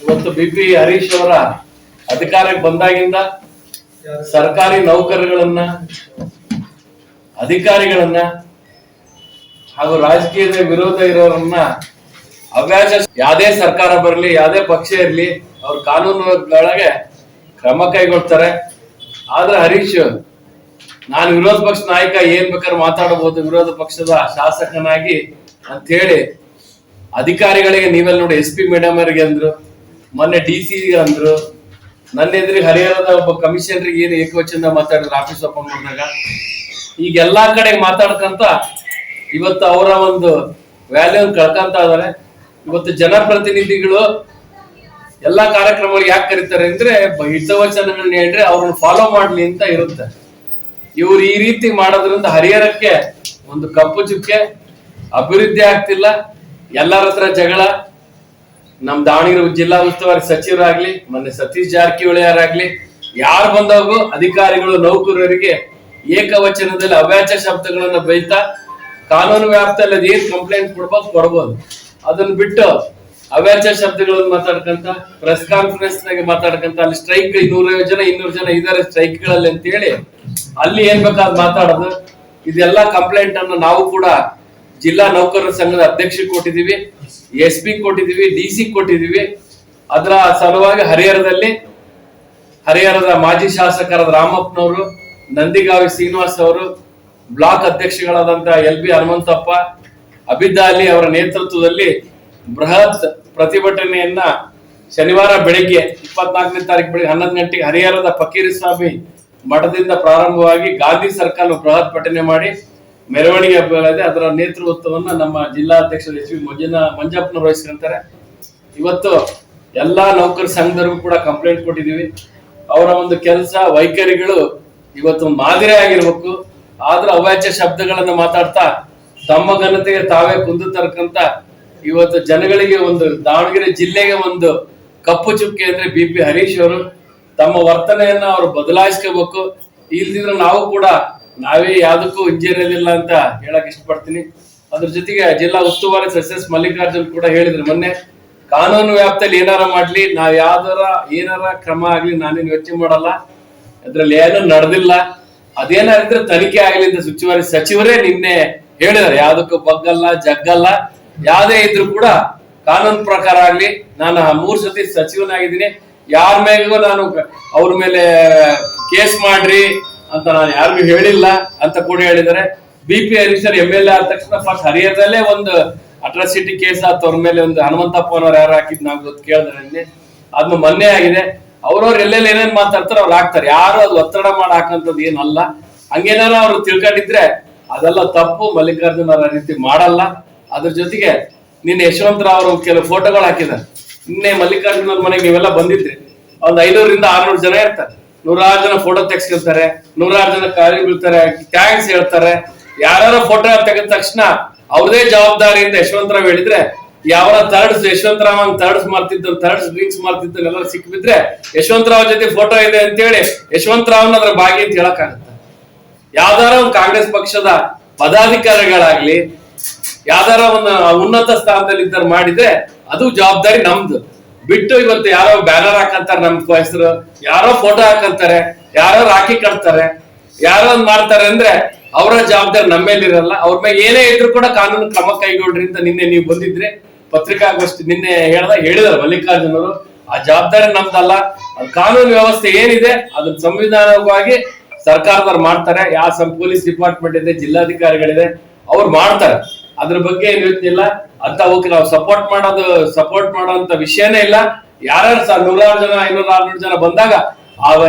ಇವತ್ತು ಬಿಪಿ ಹರೀಶ್ ಅವರ ಅಧಿಕಾರಕ್ಕೆ ಬಂದಾಗಿಂದ ಸರ್ಕಾರಿ ನೌಕರರನ್ನ, ಅಧಿಕಾರಿಗಳನ್ನ ಹಾಗೂ ರಾಜಕೀಯದ ವಿರೋಧ ಇರೋರನ್ನ ಅವ್ಯಾಜ ಯಾವ್ದೇ ಸರ್ಕಾರ ಬರಲಿ, ಯಾವ್ದೇ ಪಕ್ಷ ಇರಲಿ, ಅವ್ರ ಕಾನೂನುಗಳಿಗೆ ಕ್ರಮ ಕೈಗೊಳ್ತಾರೆ. ಆದ್ರೆ ಹರೀಶ್, ನಾನು ವಿರೋಧ ಪಕ್ಷ ನಾಯಕ, ಏನ್ ಬೇಕಾದ್ರೆ ಮಾತಾಡಬಹುದು ವಿರೋಧ ಪಕ್ಷದ ಶಾಸಕನಾಗಿ ಅಂತ ಹೇಳಿ ಅಧಿಕಾರಿಗಳಿಗೆ ನೀವೆಲ್ಲ ನೋಡಿ SP ಮೇಡಮ್ ಅವರಿಗೆ ಅಂದ್ರು, ಮೊನ್ನೆ DC ಅಂದ್ರು, ನನ್ನ ಎದುರಿಗೆ ಹರಿಯಾಣದ ಒಬ್ಬ ಕಮಿಷನರ್ಗೆ ಏನು ಏಕವಚನ ಮಾತಾಡಿದ್ರು ಆಫೀಸ್ ಓಪನ್ ಮಾಡಿದಾಗ. ಈಗ ಎಲ್ಲಾ ಕಡೆ ಮಾತಾಡ್ಕಂತ ಇವತ್ತು ಅವರ ಒಂದು ವ್ಯಾಲ್ಯೂ ಕಳ್ಕಂತ ಇದಾರೆ. ಇವತ್ತು ಜನಪ್ರತಿನಿಧಿಗಳು ಎಲ್ಲಾ ಕಾರ್ಯಕ್ರಮಗಳಿಗೆ ಯಾಕೆ ಕರೀತಾರೆ ಅಂದ್ರೆ ಹಿತವಚನಗಳನ್ನ ಹೇಳ್ರೆ ಅವ್ರನ್ನ ಫಾಲೋ ಮಾಡ್ಲಿ ಅಂತ ಇರುತ್ತೆ. ಇವ್ರು ಈ ರೀತಿ ಮಾಡೋದ್ರಿಂದ ಹರಿಹರಕ್ಕೆ ಒಂದು ಕಪ್ಪು ಚುಕ್ಕೆ, ಅಭಿವೃದ್ಧಿ ಆಗ್ತಿಲ್ಲ. ಎಲ್ಲರ ಹತ್ರ ಜಗಳ. ನಮ್ ದಾವಣಗೆರೆ ಜಿಲ್ಲಾ ಉಸ್ತುವಾರಿ ಸಚಿವರಾಗ್ಲಿ, ಮೊನ್ನೆ ಸತೀಶ್ ಜಾರಕಿಹೊಳಿ ಯಾರಾಗ್ಲಿ, ಯಾರು ಬಂದಾಗೂ ಅಧಿಕಾರಿಗಳು ನೌಕರರಿಗೆ ಏಕವಚನದಲ್ಲಿ ಅವ್ಯಾಚ ಶಬ್ದಗಳನ್ನ ಬೈತಾ ಕಾನೂನು ವ್ಯಾಪ್ತಿಯಲ್ಲಿ ಅದ್ ಏನ್ ಕಂಪ್ಲೇಂಟ್ ಕೊಡ್ಬೋದು. ಅದನ್ನ ಬಿಟ್ಟು ಅವ್ಯಾಚ ಶಬ್ದಗಳನ್ನು ಮಾತಾಡ್ಕಂತ, ಪ್ರೆಸ್ ಕಾನ್ಫರೆನ್ಸ್ ನಾಗೆ ಮಾತಾಡ್ಕಂತ, ಅಲ್ಲಿ ಸ್ಟ್ರೈಕ್ 150 ಜನ 200 ಜನ ಇದಾರೆ ಸ್ಟ್ರೈಕ್ ಗಳಲ್ಲಿ ಅಂತ ಹೇಳಿ ಅಲ್ಲಿ ಏನ್ ಬೇಕಾದ್ ಮಾತಾಡೋದು. ಇದೆಲ್ಲ ಕಂಪ್ಲೇಂಟ್ ಅನ್ನು ನಾವು ಕೂಡ ಜಿಲ್ಲಾ ನೌಕರರ ಸಂಘದ ಅಧ್ಯಕ್ಷ ಕೊಟ್ಟಿದೀವಿ, SP ಕೊಟ್ಟಿದೀವಿ, DC ಕೊಟ್ಟಿದೀವಿ. ಅದರ ಸಲುವಾಗಿ ಹರಿಹರದ ಮಾಜಿ ಶಾಸಕರಾದ ರಾಮಪ್ಪನವರು, ನಂದಿಗಾವಿ ಶ್ರೀನಿವಾಸ್ ಅವರು, ಬ್ಲಾಕ್ ಅಧ್ಯಕ್ಷಗಳಾದಂತ LB ಹನುಮಂತಪ್ಪ, ಅಬಿದ್ದಾಲಿ ಅವರ ನೇತೃತ್ವದಲ್ಲಿ ಬೃಹತ್ ಪ್ರತಿಭಟನೆಯನ್ನ ಶನಿವಾರ ಬೆಳಿಗ್ಗೆ 24ನೇ ತಾರೀಕು ಬೆಳಿಗ್ಗೆ 11 ಗಂಟೆಗೆ ಹರಿಹರದ ಫಕೀರ್ ಸ್ವಾಮಿ ಮಠದಿಂದ ಪ್ರಾರಂಭವಾಗಿ ಗಾಂಧಿ ಸರ್ಕಲ್ ಬೃಹತ್ ಪಠನೆ ಮಾಡಿ ಮೆರವಣಿಗೆ ಇದೆ. ಅದರ ನೇತೃತ್ವವನ್ನ ನಮ್ಮ ಜಿಲ್ಲಾಧ್ಯಕ್ಷರು SV ಮಂಜಪ್ಪನವರು ವಹಿಸ್ಕೊಂತಾರೆ. ಇವತ್ತು ಎಲ್ಲಾ ನೌಕರ ಸಂಘದವರಿಗೂ ಕೂಡ ಕಂಪ್ಲೇಂಟ್ ಕೊಟ್ಟಿದೀವಿ. ಅವರ ಒಂದು ಕೆಲಸ ವೈಖರಿಗಳು ಇವತ್ತು ಮಾದರಿ ಆಗಿರ್ಬೇಕು. ಆದ್ರೆ ಅವ್ಯಾಚ ಶಬ್ದಗಳನ್ನ ಮಾತಾಡ್ತಾ ತಮ್ಮ ಘನತೆಗೆ ತಾವೇ ಕುಂದು ತರ್ಕಂತ ಇವತ್ತು ಜನಗಳಿಗೆ ಒಂದು ದಾವಣಗೆರೆ ಜಿಲ್ಲೆಗೆ ಒಂದು ಕಪ್ಪು ಚುಕ್ಕೆ ಅಂದ್ರೆ BP ಹರೀಶ್ ಅವರು. ತಮ್ಮ ವರ್ತನೆಯನ್ನ ಅವರು ಬದಲಾಯಿಸ್ಕೋಬೇಕು. ಇಲ್ದಿದ್ರೆ ನಾವು ಕೂಡ ನಾವೇ ಯಾವ್ದಕ್ಕೂ ಹಿಂಜರಿಯೋದಿಲ್ಲ ಅಂತ ಹೇಳಕ್ ಇಷ್ಟಪಡ್ತೀನಿ. ಅದ್ರ ಜೊತೆಗೆ ಜಿಲ್ಲಾ ಉಸ್ತುವಾರಿ SS ಮಲ್ಲಿಕಾರ್ಜುನ್ ಕೂಡ ಹೇಳಿದ್ರು ಮೊನ್ನೆ, ಕಾನೂನು ವ್ಯಾಪ್ತಿಯಲ್ಲಿ ಏನಾರ ಮಾಡ್ಲಿ, ನಾವ್ ಏನಾರ ಕ್ರಮ ಆಗ್ಲಿ ನಾನೇನು ಯೋಚನೆ ಮಾಡಲ್ಲ, ಅದ್ರಲ್ಲಿ ಏನು ನಡೆದಿಲ್ಲ, ಅದೇನಾದ್ರೆ ತನಿಖೆ ಆಗ್ಲಿ ಅಂತ ಉಸ್ತುವಾರಿ ಸಚಿವರೇ ನಿನ್ನೆ ಹೇಳಿದಾರೆ. ಯಾವ್ದಕ್ಕೂ ಬಗ್ಗಲ್ಲ ಜಗ್ಗಲ್ಲ, ಯಾವ್ದೇ ಇದ್ರು ಕೂಡ ಕಾನೂನು ಪ್ರಕಾರ ಆಗ್ಲಿ. ನಾನು 3 ಸತಿ ಸಚಿವನಾಗಿದ್ದೀನಿ, ಯಾರ ಮೇಲೆಗೂ ನಾನು ಅವ್ರ ಮೇಲೆ ಕೇಸ್ ಮಾಡ್ರಿ ಅಂತ ನಾನು ಯಾರಿಗೂ ಹೇಳಿಲ್ಲ ಅಂತ ಕೂಡ ಹೇಳಿದ್ದಾರೆ. BP ಹರೀಶರ್ MLA ಆದ ತಕ್ಷಣ ಫಸ್ಟ್ ಹರಿಹರದಲ್ಲೇ ಒಂದು ಅಟ್ರಾಸಿಟಿ ಕೇಸ್ ಆಯ್ತು ಅವ್ರ ಮೇಲೆ. ಒಂದು ಹನುಮಂತಪ್ಪನವ್ರು ಯಾರು ಹಾಕಿದ್ ನಾವು ಗೊತ್ತು ಕೇಳಿದ್ರೆ ಅದನ್ನ ಮೊನ್ನೆ ಆಗಿದೆ. ಅವ್ರವ್ರು ಎಲ್ಲೆಲ್ಲಿ ಏನೇನ್ ಮಾತಾಡ್ತಾರೆ ಅವ್ರು ಹಾಕ್ತಾರೆ. ಯಾರು ಅದು ಒತ್ತಡ ಮಾಡಿ ಹಾಕಂತದ್ದು ಏನಲ್ಲ. ಹಂಗೇನಾರ ಅವ್ರು ತಿಳ್ಕೊಂಡಿದ್ರೆ ಅದೆಲ್ಲ ತಪ್ಪು. ಮಲ್ಲಿಕಾರ್ಜುನ್ ಅವರ ರೀತಿ ಮಾಡಲ್ಲ. ಅದ್ರ ಜೊತೆಗೆ ನಿನ್ನೆ ಯಶವಂತರಾವ್ ಅವರು ಕೆಲವು ಫೋಟೋಗಳು ಹಾಕಿದ್ದಾರೆ. ನಿನ್ನೆ ಮಲ್ಲಿಕಾರ್ಜುನ್ ಅವ್ರ ಮನೆಗೆ ನೀವೆಲ್ಲ ಬಂದಿದ್ರಿ. ಒಂದ್ 500ರಿಂದ 600 ಜನ ಇರ್ತಾರೆ. 100 ಜನ ಫೋಟೋ ತೆಗ್ಸ್ಕೊಳ್ತಾರೆ, 100 ಜನ ಕಾಲಿ ಬೀಳ್ತಾರೆ, ಥ್ಯಾಂಕ್ಸ್ ಹೇಳ್ತಾರೆ. ಯಾರು ಫೋಟೋ ತೆಗೆದ ತಕ್ಷಣ ಅವ್ರದೇ ಜವಾಬ್ದಾರಿಯಿಂದ ಯಶವಂತರಾವ್ ಹೇಳಿದ್ರೆ ಯಾವ ಯಶವಂತರಾವ್ ಥರ್ಡ್ಸ್ ಡ್ರಿಂಕ್ಸ್ ಮಾಡ್ತಿದ್ದ ಎಲ್ಲರೂ ಸಿಕ್ಬಿದ್ರೆ ಯಶವಂತರಾವ್ ಜೊತೆ ಫೋಟೋ ಇದೆ ಅಂತೇಳಿ ಯಶವಂತರಾವ್ನ ಅದ್ರ ಭಾಗಿ ಅಂತ ಹೇಳಕ್ಕಾಗತ್ತ? ಯಾವ್ದಾರ ಒಂದು ಕಾಂಗ್ರೆಸ್ ಪಕ್ಷದ ಪದಾಧಿಕಾರಿಗಳಾಗ್ಲಿ, ಯಾವ್ದಾರ ಒಂದು ಉನ್ನತ ಸ್ಥಾನದಲ್ಲಿ ಇದ್ದಾರೆ ಮಾಡಿದ್ರೆ ಅದು ಜವಾಬ್ದಾರಿ ನಮ್ದು. ಬಿಟ್ಟು ಇವತ್ತು ಯಾರೋ ಬ್ಯಾನರ್ ಹಾಕಂತಾರೆ, ನಮ್ ಹೆಸರು ಯಾರೋ ಫೋಟೋ ಹಾಕಂತಾರೆ, ಯಾರೋ ರಾಖಿ ಕಟ್ತಾರೆ, ಯಾರೋ ಒಂದ್ ಮಾಡ್ತಾರೆ ಅಂದ್ರೆ ಅವರ ಜವಾಬ್ದಾರಿ ನಮ್ಮ ಮೇಲೆ ಇರಲ್ಲ. ಅವ್ರ ಮೇಲೆ ಏನೇ ಇದ್ರು ಕೂಡ ಕಾನೂನು ಕ್ರಮ ಕೈಗೊಳ್ರಿ ಅಂತ ನಿನ್ನೆ ನೀವು ಬಂದಿದ್ರೆ ಪತ್ರಿಕಾಗೋಷ್ಠಿ ನಿನ್ನೆ ಹೇಳಿದಾರೆ ಮಲ್ಲಿಕಾರ್ಜುನ್ ಅವರು. ಆ ಜವಾಬ್ದಾರಿ ನಮ್ದಲ್ಲ. ಕಾನೂನು ವ್ಯವಸ್ಥೆ ಏನಿದೆ ಅದನ್ನ ಸಂವಿಧಾನವಾಗಿ ಸರ್ಕಾರದವ್ರು ಮಾಡ್ತಾರೆ. ಯಾವ ಪೊಲೀಸ್ ಡಿಪಾರ್ಟ್ಮೆಂಟ್ ಇದೆ, ಜಿಲ್ಲಾಧಿಕಾರಿಗಳಿದೆ, ಅವ್ರು ಮಾಡ್ತಾರೆ. ಅದ್ರ ಬಗ್ಗೆ ಏನ್ ಯೋಚನೆ ಇಲ್ಲ ಅಂತ ಹೋಗಿ ನಾವು ಸಪೋರ್ಟ್ ಮಾಡೋಂತ ವಿಷಯನೇ ಇಲ್ಲ. ಯಾರ್ಯಾರು 100 ಜನ 500 600 ಜನ ಬಂದಾಗ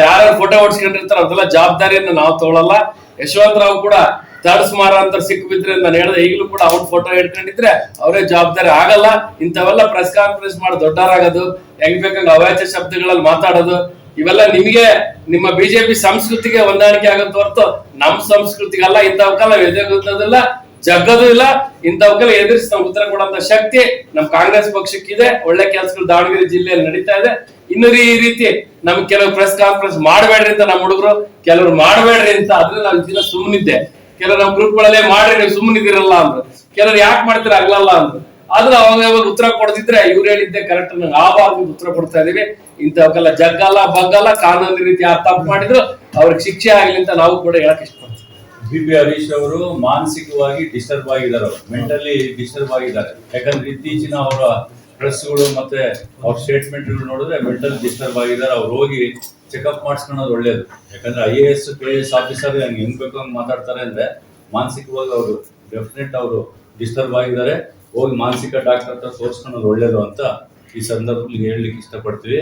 ಯಾರ್ಯಾರು ಫೋಟೋ ಹೊಡ್ಸ್ಕೊಂಡಿರ್ತಾರ ಅದೆಲ್ಲ ಜವಾಬ್ದಾರಿಯನ್ನು ನಾವು ತಗೊಳಲ್ಲ. ಯಶವಂತರಾವ್ ಕೂಡ ಥರ್ಡ್ಸ್ ಮಾರ ಅಂತ ಸಿಕ್ಬಿದ್ರೆ ನಾನು ಹೇಳ್ದೆ, ಈಗಲೂ ಕೂಡ ಅವ್ರ ಫೋಟೋ ಇಟ್ಕೊಂಡಿದ್ರೆ ಅವರೇ ಜವಾಬ್ದಾರಿ ಆಗಲ್ಲ. ಇಂಥವೆಲ್ಲ ಪ್ರೆಸ್ ಕಾನ್ಫರೆನ್ಸ್ ಮಾಡಿ ದೊಡ್ಡವರಾಗೋದು, ಹೆಂಗ್ ಬೇಕಂಗ ಅವ್ಯಾಚ ಶಬ್ದಗಳಲ್ಲಿ ಮಾತಾಡೋದು, ಇವೆಲ್ಲ ನಿಮಗೆ ನಿಮ್ಮ ಬಿಜೆಪಿ ಸಂಸ್ಕೃತಿಗೆ ಹೊಂದಾಣಿಕೆ ಆಗುತ್ತೆ ಹೊರತು ನಮ್ಮ ಸಂಸ್ಕೃತಿಗಲ್ಲ. ಇಂಥವಕ್ಕೆಲ್ಲ ಎದುರಿಲ್ಲ, ಜಗ್ಗದು ಇಲ್ಲ. ಇಂಥವಕ್ಕೆಲ್ಲ ಎದುರಿಸಿ ನಾವು ಉತ್ತರ ಕೊಡುವಂತ ಶಕ್ತಿ ನಮ್ ಕಾಂಗ್ರೆಸ್ ಪಕ್ಷಕ್ಕಿದೆ. ಒಳ್ಳೆ ಕೆಲಸಗಳು ದಾವಣಗೆರೆ ಜಿಲ್ಲೆಯಲ್ಲಿ ನಡೀತಾ ಇದೆ. ಇನ್ನು ಈ ರೀತಿ ನಮ್ ಕೆಲವು ಪ್ರೆಸ್ ಕಾನ್ಫರೆನ್ಸ್ ಮಾಡಬೇಡ್ರಿ ಅಂತ ನಮ್ಮ ಹುಡುಗರು ಕೆಲವರು ಮಾಡಬೇಡ್ರಿ ಅಂತ ಅದ್ರಲ್ಲಿ ನಾವು ದಿನ ಸುಮ್ಮನಿದ್ದೆ. ಕೆಲವರು ನಮ್ಮ ಗ್ರೂಪ್ ಗಳಲ್ಲೇ ಮಾಡ್ರಿ ನೀವು ಸುಮ್ಮನಿದಿರಲ್ಲ ಅಂದ್ರು, ಕೆಲವರು ಯಾಕೆ ಮಾಡ್ತೀರ ಆಗ್ಲಲ್ಲ ಅಂದ್ರು. ಆದ್ರೆ ಅವಾಗ ಉತ್ತರ ಕೊಡ್ತಿದ್ರೆ ಇವ್ರು ಹೇಳಿದ್ದೆ ಕರೆಕ್ಟ್ ನಂಗೆ ಆ ಭಾಗದ ಉತ್ತರ ಕೊಡ್ತಾ ಇದೀವಿ. ಇಂಥವಕ್ಕೆಲ್ಲ ಜಗ್ಗಲ್ಲ ಬಗ್ಗಲ್ಲ, ಕಾನೂನು ರೀತಿ ಯಾರು ತಪ್ಪು ಮಾಡಿದ್ರು ಅವ್ರಿಗೆ ಶಿಕ್ಷೆ ಆಗ್ಲಿ ಅಂತ ನಾವು ಕೂಡ ಹೇಳಕ್ ಇಷ್ಟಪಡ್ತೀವಿ. ಬಿ ಹರೀಶ್ ಅವರು ಮಾನಸಿಕವಾಗಿ ಡಿಸ್ಟರ್ಬ್ ಆಗಿದ್ದಾರೆ, ಮೆಂಟಲಿ ಡಿಸ್ಟರ್ಬ್ ಆಗಿದ್ದಾರೆ. ಯಾಕಂದ್ರೆ ಇತ್ತೀಚಿನ ಅವರ ಪ್ರೆಸ್ಗಳು ಮತ್ತೆ ಅವ್ರ ಸ್ಟೇಟ್ಮೆಂಟ್ಗಳು ನೋಡಿದ್ರೆ ಮೆಂಟಲ್ ಡಿಸ್ಟರ್ಬ್ ಆಗಿದ್ದಾರೆ. ಅವ್ರು ಹೋಗಿ ಚೆಕ್ಅಪ್ ಮಾಡಿಸ್ಕೊಳ್ಳೋದು ಒಳ್ಳೇದು. ಯಾಕಂದ್ರೆ IAS KS ಆಫೀಸರ್ ಹೆಂಗ್ ಬೇಕು ಹಂಗೆ ಮಾತಾಡ್ತಾರೆ ಅಂದ್ರೆ ಮಾನಸಿಕವಾಗಿ ಅವರು ಡೆಫಿನೆಟ್ ಅವರು ಡಿಸ್ಟರ್ಬ್ ಆಗಿದ್ದಾರೆ. ಹೋಗಿ ಮಾನಸಿಕ ಡಾಕ್ಟರ್ ಹತ್ರ ತೋರಿಸ್ಕೊಳ್ಳೋದು ಒಳ್ಳೇದು ಅಂತ ಈ ಸಂದರ್ಭದಲ್ಲಿ ಹೇಳಲಿಕ್ಕೆ ಇಷ್ಟಪಡ್ತೀವಿ.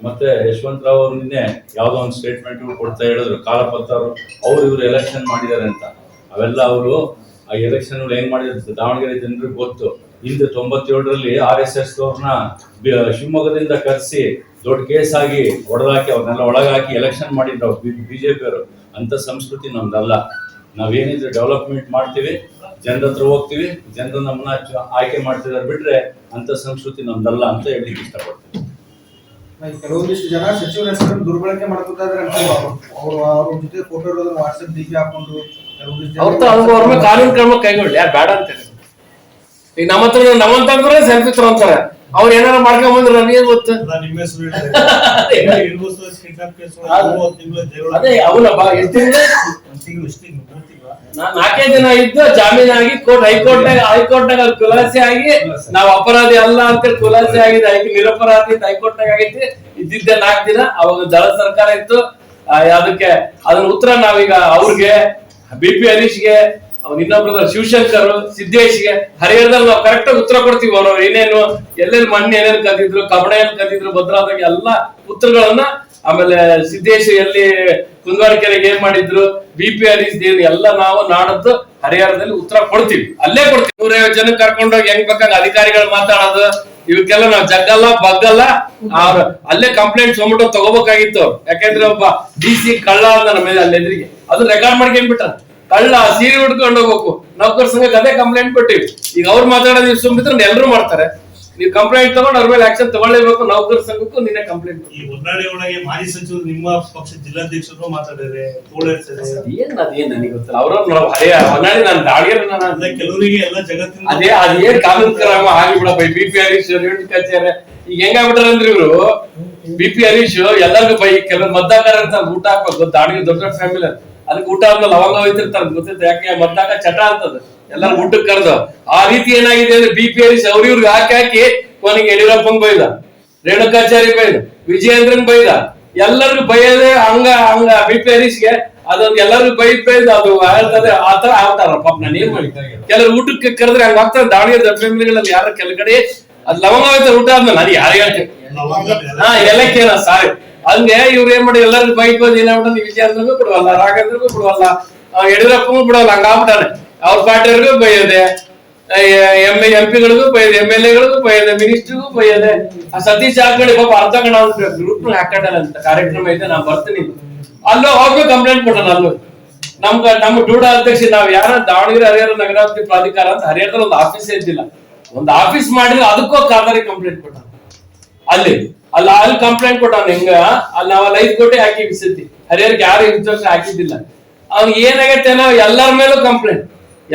ಮತ್ತೆ ಯಶವಂತರಾವ್ ಅವರು ನಿನ್ನೆ ಯಾವ್ದೋ ಒಂದು ಸ್ಟೇಟ್ಮೆಂಟ್ ಕೊಡ್ತಾ ಹೇಳಿದ್ರು, ಕಾಲಪತ್ರ ಅವ್ರು ಇವ್ರು ಎಲೆಕ್ಷನ್ ಮಾಡಿದ್ದಾರೆ ಅಂತ. ಅವೆಲ್ಲ ಅವರು ಆ ಎಲೆಕ್ಷನ್ ಹೆಂಗ್ ಮಾಡಿದ್ರು ದಾವಣಗೆರೆ ಜನರಿಗೆ ಗೊತ್ತು. ಹಿಂದೆ 97ರಲ್ಲಿ RSS ಅವ್ರನ್ನ ಶಿವಮೊಗ್ಗದಿಂದ ಕರೆಸಿ ದೊಡ್ಡ ಕೇಸ್ ಆಗಿ ಹೊಡೆದಾಕಿ ಅವ್ರನ್ನೆಲ್ಲ ಒಳಗಾಕಿ ಎಲೆಕ್ಷನ್ ಮಾಡಿದ್ರು ಅವ್ರು BJP ಅವರು. ಅಂತ ಸಂಸ್ಕೃತಿ ನಮ್ದಲ್ಲ. ನಾವೇನಿದ್ರೆ ಡೆವಲಪ್ಮೆಂಟ್ ಮಾಡ್ತೀವಿ, ಜನರ ಹತ್ರ ಹೋಗ್ತೀವಿ, ಜನರು ನಮ್ಮನ್ನ ಆಯ್ಕೆ ಮಾಡ್ತಿದಾರೆ ಬಿಟ್ರೆ ಅಂತ ಸಂಸ್ಕೃತಿ ನಮ್ದಲ್ಲ ಅಂತ ಹೇಳಲಿಕ್ಕೆ ಇಷ್ಟಪಡ್ತೀವಿ. ಕೆಲವೊಂದಿಷ್ಟು ಜನ ಸಚಿವರ ಹೆಸರನ್ನು ದುರ್ಬಳಕೆ ಮಾಡ್ತಿದ್ದಾರೆ ಅಂತ ಅವ್ರ ಜೊತೆ ಫೋಟೋ ಇರೋದನ್ನ ವಾಟ್ಸ್ಆಪ್ DP ಹಾಕೊಂಡು ಅವ್ರ ಮೇಲೆ ಕಾನೂನು ಕ್ರಮ ಕೈಗೊಳ್ಳಿ, ಯಾರು ಬೇಡ ಅಂತೇಳಿ. ಈಗ ನಮ್ಮಂತಂದ್ರೆ ಸೆಲ್ಫಿ ತಗೊಂತಾರೆ, ಅವ್ರು ಏನಾರ ಮಾಡ್ಕೊಂಡ್ ಬಂದ್ರೆ ನಮಗೆ ಗೊತ್ತು. ಅದೇ ಅವನಪ್ಪ ನಾಲ್ಕೈದು ದಿನ ಇದ್ದು ಜಾಮೀನಾಗಿ ಹೈಕೋರ್ಟ್ನಾಗ ಖುಲಾಸೆ ಆಗಿ ನಾವ್ ಅಪರಾಧಿ ಅಲ್ಲ ಅಂತೇಳಿ ಖುಲಾಸೆ ಆಗಿದೆ. ನಿರಪರಾಧಿ ಹೈಕೋರ್ಟ್ನಾಗ ಆಗೈತಿ. ಇದ್ದಿದ್ದೆ 4 ದಿನ. ಅವಾಗ ದಳ ಸರ್ಕಾರ ಇತ್ತು. ಅದಕ್ಕೆ ಅದನ್ನ ಉತ್ತರ ನಾವೀಗ ಅವ್ರಿಗೆ BP ಹರೀಶ್ಗೆ, ಇನ್ನೊಬ್ರ ಶಿವಶಂಕರ್ ಸಿದ್ದೇಶ್ಗೆ ಹರಿಹರದಲ್ಲಿ ನಾವು ಕರೆಕ್ಟ್ ಆಗಿ ಉತ್ತರ ಕೊಡ್ತೀವಿ. ಅವ್ರು ಏನೇನು ಎಲ್ಲೆಲ್ಲಿ ಮಣ್ಣು ಏನೇನು ಕದ್ದಿದ್ರು, ಕಬ್ಬಣ ಏನ್ ಕದ್ದಿದ್ರು, ಭದ್ರಾದಾಗ ಎಲ್ಲಾ ಉತ್ತರಗಳನ್ನ, ಆಮೇಲೆ ಸಿದ್ದೇಶ್ ಎಲ್ಲಿ ಕುಂದವಾಡಕೆರೆಗೆ ಏನ್ ಮಾಡಿದ್ರು, BP ಹರೀಶ್ ಏನು ಎಲ್ಲ ನಾವು ನಾಡದ್ದು ಹರಿಹರದಲ್ಲಿ ಉತ್ತರ ಕೊಡ್ತೀವಿ. ಅಲ್ಲೇ ಕೊಡ್ತೀವಿ. 150 ಜನ ಕರ್ಕೊಂಡೋಗಿ ಹೆಂಗ್ ಬೇಕಾಗ ಅಧಿಕಾರಿಗಳು ಮಾತಾಡೋದು ಇವಕ್ಕೆಲ್ಲ ನಾವು ಜಗ್ಗಲ್ಲ ಬಗ್ಗಲ್ಲ. ಅವ್ರು ಅಲ್ಲೇ ಕಂಪ್ಲೇಂಟ್ ಸೊಮಟೋ ತಗೋಬೇಕಾಗಿತ್ತು. ಯಾಕಂದ್ರೆ ಒಬ್ಬ DC ಕಳ್ಳ ಅಂತ ನಮ್ಮ ಮೇಲೆ ಅಲ್ಲಿ ಎದುರಿಗೆ ಅದು ರೆಕಾರ್ಡ್ ಮಾಡ್ಕೊಂಡ್ಬಿಟ್ಟ. ಕಳ್ಳ ಸೀರೆ ಉಡ್ಕೊಂಡು ಹೋಗ್ಬೇಕು. ನೌಕರ ಸಂಘಕ್ಕೆ ಅದೇ ಕಂಪ್ಲೇಂಟ್ ಕೊಟ್ಟಿವಿ. ಈಗ ಅವ್ರು ಮಾತಾಡೋದು ಸುಮ್ಮಿದ್ರೆ ಎಲ್ಲರೂ ಮಾಡ್ತಾರೆ. ನೀವು ಕಂಪ್ಲೇಂಟ್ ತಗೊಂಡು ಅವ್ರ ಮೇಲೆ ಆಕ್ಷನ್ ತಗೊಳ್ಳೇಬೇಕು. ನೌಕರ ಸಂಘಕ್ಕೂ ನಿನ್ನೆ ಕಂಪ್ಲೇಂಟ್. ಈ ಹೊನ್ನಾಳಿ ಒಳಗೆ ಮಾಜಿ ಸಚಿವರು ನಿಮ್ಮ ಪಕ್ಷ ಜಿಲ್ಲಾಧ್ಯಕ್ಷರು ಮಾತಾಡಿದ್ರೆ ಏನ್ ಅದೇನ್ ನನಗೆ ಗೊತ್ತಿಲ್ಲ. ಅವ್ರವ್ರು ನಾವು ಹರಿಯ ಹೊನ್ನಾಳಿ ನಾನು ದಾಳಿಗೆ ಕೆಲವರಿಗೆ ಎಲ್ಲ ಜಗತ್ತಿನ ಅದೇನ್ ಕಾನೂನು ಕ್ರಮ ಆಗಿಬಿಡಪ್ಪ. BP ಹರೀಶ್ ಕಚೇರಿ ಈಗ ಹೆಂಗಾಗ್ಬಿಟ್ಟಾರ ಅಂದ್ರೆ ಇವ್ರು BP ಹರೀಶ್ ಎಲ್ಲರಿಗೂ ಬೈ ಕೆಲವರು ಮದ್ದಾಕಾರ ಊಟ ಹಾಕ್ಬೇಕು. ದಾಳಿಗೆ ದೊಡ್ಡ ದೊಡ್ಡ ಫ್ಯಾಮಿಲಿ ಅದಕ್ಕೆ ಊಟ ಆದ್ಮೇಲೆ ಲವಂಗ ಹೋಯ್ತಿರ್ತಾರ ಗೊತ್ತಿತ್ತು. ಯಾಕೆ ಮದ್ದಾಕ ಚಟ ಅಂತದ ಎಲ್ಲರೂ ಊಟಕ್ಕೆ ಕರೆದು. ಆ ರೀತಿ ಏನಾಗಿದೆ ಅಂದ್ರೆ BP ಹರೀಶ್ ಅವ್ರಿವ್ರಿಗೆ ಹಾಕಿ ಕೊನೆಗೆ ಯಡಿಯೂರಪ್ಪಂಗ್ ಬೈದ, ರೇಣುಕಾಚಾರ್ಯ ಬೈದ, ವಿಜಯೇಂದ್ರನ್ ಬೈದ. ಎಲ್ಲರಿಗೂ ಬೈಯದೆ ಹಂಗ BP ಹರೀಶ್ಗೆ ಅದೊಂದು ಎಲ್ಲರಿಗೂ ಬೈದ್ ಅದು ಹೇಳ್ತದೆ. ಆತರ ಆಗ್ತಾರ ಪಾಪ. ನಾನು ಏನ್ ಮಾಡಿ ಕೆಲವರು ಊಟಕ್ಕೆ ಕರೆದ್ರೆ ಹಂಗ ಆಗ್ತಾರೆ. ದಾವಣಗೆರೆ ದೊಡ್ಡ ಫ್ಯಾಮಿಲಿಗಳಲ್ಲಿ ಯಾರ ಕೆಳಗಡೆ ಅದ್ ಲವಂಗ ಹೋಯ್ತಾರೆ ಊಟ ಆದ್ಮೇಲೆ ನಾನು ಯಾರು ಹೇಳ್ತೇನೆ ಎಲ್ಲಕ್ಕೇನ ಸಾರಿ ಹಂಗೆ ಇವ್ರು ಏನ್ ಮಾಡಿ ಎಲ್ಲರಿಗೂ ಬೈಕ್ ಬಂದು ಏನಾಗ್ಬಿಟ್ಟು ವಿಜಯೇಂದ್ರಗೂ ಬಿಡುವಲ್ಲ, ರಾಘವೇಂದ್ರಗೂ ಬಿಡುವಲ್ಲ, ಯಡಿಯೂರಪ್ಪಗೂ ಬಿಡುವಲ್ಲ. ಹಂಗಾಗ್ಬಿಟ್ಟಾರೆ. ಅವ್ರ ಪಾರ್ಟಿಯವ್ರಿಗೂ ಬೈಯದೆ, MP ಗಳಿಗೂ ಬೈಯದೆ, MLA ಗಳಿಗೂ ಬೈಯದೆ, ಮಿನಿಸ್ಟರ್ಗೂ ಬೈಯದೆ. ಸತೀಶ್ ಜಾರಕಿಹೊಳಿ ಪಾಪ ಅರ್ಧ ಗಂಡ ಗ್ರೂಪ್ ಹಾಕಲ್ಲ ಅಂತ ಕಾರ್ಯಕ್ರಮ ಇದೆ, ನಾನ್ ಬರ್ತೀನಿ. ಅಲ್ಲೂ ಹೋಗ್ಬೇಕು ಕಂಪ್ಲೇಂಟ್ ಕೊಟ್ಟಣ. ಅಲ್ಲೂ ನಮ್ಮ ಡೂಡಾ ಅಧ್ಯಕ್ಷ ನಾವ್ ಯಾರ ದಾವಣಗೆರೆ ಹರಿಹರ ನಗರಾಭಿವೃದ್ಧಿ ಪ್ರಾಧಿಕಾರ ಅಂತ ಹರಿಹರದಲ್ಲಿ ಒಂದು ಆಫೀಸ್ ಇದ್ದಿಲ್ಲ. ಒಂದು ಆಫೀಸ್ ಮಾಡಿದ್ರೆ ಅದಕ್ಕೂ ಕಾದಾರಿ ಕಂಪ್ಲೇಂಟ್ ಕೊಟ್ಟ. ಅಲ್ಲಿ ಕಂಪ್ಲೇಂಟ್ ಕೊಟ್ಟ. ಹಿಂಗ ಅಲ್ಲಿ ನಾವ್ 5 ಕೋಟಿ ಹಾಕಿ ಬಿಸಿದ್ವಿ. ಹರಿಹರಕ್ಕೆ ಯಾರು ಇನ್ಸೂರೆನ್ಸ್ ಹಾಕಿದ್ದಿಲ್ಲ. ಅವ್ನಿಗೆ ಏನಾಗೈತೆ ನಾವು ಎಲ್ಲರ ಮೇಲೂ ಕಂಪ್ಲೇಂಟ್,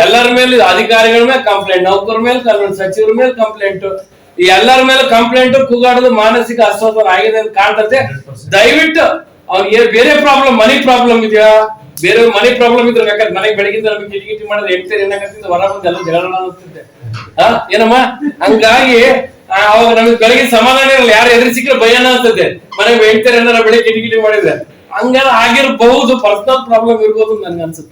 ಎಲ್ಲರ ಮೇಲೆ ಅಧಿಕಾರಿಗಳ ಮೇಲೆ ಕಂಪ್ಲೇಂಟ್, ನೌಕರ ಮೇಲೆ ಕಂಪ್ಲೇಂಟ್, ಸಚಿವರ ಮೇಲೆ ಕಂಪ್ಲೇಂಟ್, ಈ ಎಲ್ಲರ ಮೇಲೆ ಕಂಪ್ಲೇಂಟ್ ಕೂಗಾಡೋದು ಮಾನಸಿಕ ಅಸ್ವಸ್ಥನ ಆಗಿದೆ ಅಂತ ಕಾಣ್ತದೆ. ದಯವಿಟ್ಟು ಅವ್ನಿಗೆ ಬೇರೆ ಪ್ರಾಬ್ಲಮ್, ಮನಿ ಪ್ರಾಬ್ಲಮ್ ಇದೆಯಾ, ಬೇರೆ ಮನಿ ಪ್ರಾಬ್ಲಮ್ ಇದ್ರೆ ಬೇಕಾದ್ರೆ ಮನೆಗೆ ಬೆಳಗಿಂದ ನಮಗೆ ಕಿಟಕಿಟಿ ಮಾಡಿದ್ರೆ ಹೆಂಡ್ತೀರಿ ಏನಾಗತ್ತಿದ್ದು ಹೊರ ಬಂದು ಎಲ್ಲ ಜಗಳ ಅನ್ನಿಸ್ತಿದ್ದೆ. ಏನಮ್ಮ ಹಂಗಾಗಿ ಅವಾಗ ನಮಗೆ ಬೆಳಗ್ಗೆ ಸಮಾಧಾನ ಇರಲ್ಲ. ಯಾರು ಎದುರು ಸಿಕ್ಕರೆ ಭಯನ ಅಂತದೆ. ಮನೆಗೆ ಹೆಂಡ್ತೀರಿ ಏನಾರ ಬೆಳಿಗ್ಗೆ ಕಿಟಕಿಟಿ ಮಾಡಿದ್ರೆ ಹಂಗ ಆಗಿರಬಹುದು. ಪರ್ಸನಲ್ ಪ್ರಾಬ್ಲಮ್ ಇರ್ಬೋದು ನನ್ಗೆ ಅನ್ಸುತ್ತೆ.